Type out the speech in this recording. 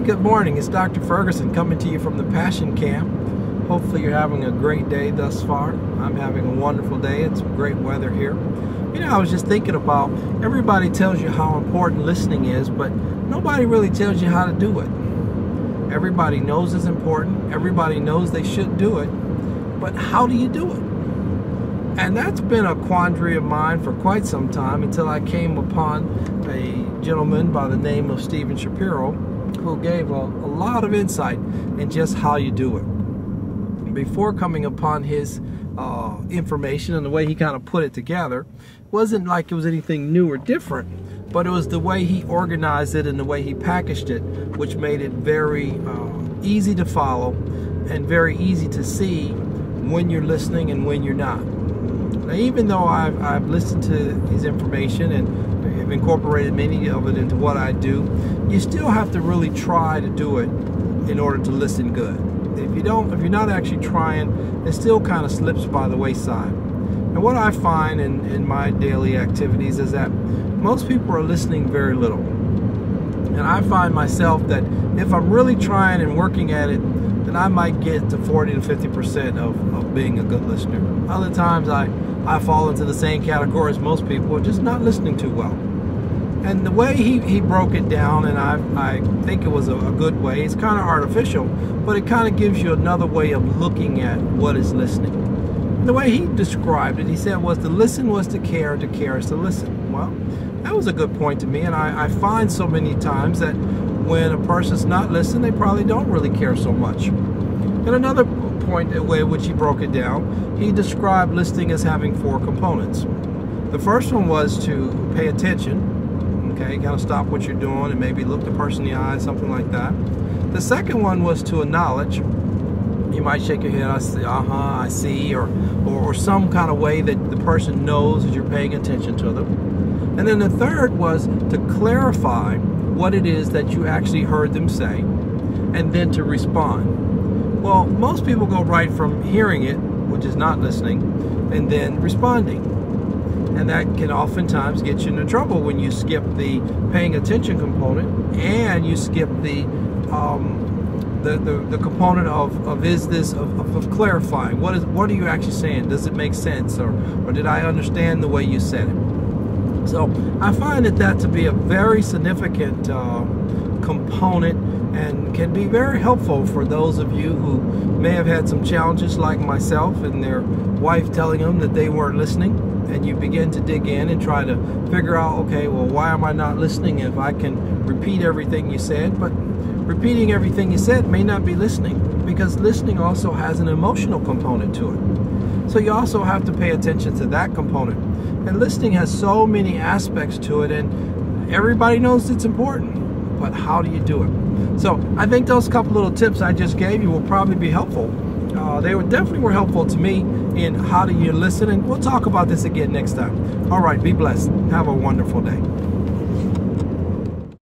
good morning. It's Dr. Ferguson coming to you from the Passioncam. Hopefully you're having a great day thus far. I'm having a wonderful day. It's great weather here. You know, I was just thinking about, everybody tells you how important listening is, but nobody really tells you how to do it. Everybody knows it's important. Everybody knows they should do it, but how do you do it? And that's been a quandary of mine for quite some time, until I came upon a gentleman by the name of Stephen Shapiro, who gave a lot of insight in just how you do it. Before coming upon his information and the way he kind of put it together, wasn't like it was anything new or different, but it was the way he organized it and the way he packaged it, which made it very easy to follow and very easy to see when you're listening and when you're not. Now, even though I've listened to his information and have incorporated many of it into what I do, you still have to really try to do it in order to listen good. If you're not actually trying, it still kind of slips by the wayside. And what I find in my daily activities is that most people are listening very little. And I find myself that if I'm really trying and working at it, then I might get to 40 to 50% of being a good listener. Other times I fall into the same category as most people, just not listening too well. And the way he broke it down, and I think it was a good way, it's kind of artificial, but it kind of gives you another way of looking at what is listening. And the way he described it, he said, was to listen was to care is to listen. Well, that was a good point to me, and I find so many times that when a person's not listening, they probably don't really care so much. And another point, the way in which he broke it down, he described listening as having 4 components. The first one was to pay attention. Okay, kind of stop what you're doing and maybe look the person in the eye, something like that. The second one was to acknowledge. You might shake your head, I say, I see, or some kind of way that the person knows that you're paying attention to them. And then the third was to clarify what it is that you actually heard them say, and then to respond. Well, most people go right from hearing it, which is not listening, and then responding. And that can oftentimes get you into trouble when you skip the paying attention component and you skip the component of clarifying. What are you actually saying? Does it make sense, or did I understand the way you said it? So I find that to be a very significant component, and can be very helpful for those of you who may have had some challenges like myself and their wife telling them that they weren't listening. And you begin to dig in and try to figure out, okay, well, why am I not listening if I can repeat everything you said? But repeating everything you said may not be listening, because listening also has an emotional component to it. So you also have to pay attention to that component. And listening has so many aspects to it, and everybody knows it's important, but how do you do it? So I think those couple little tips I just gave you will probably be helpful. They definitely were helpful to me in how do you listen, and we'll talk about this again next time. All right, be blessed. Have a wonderful day.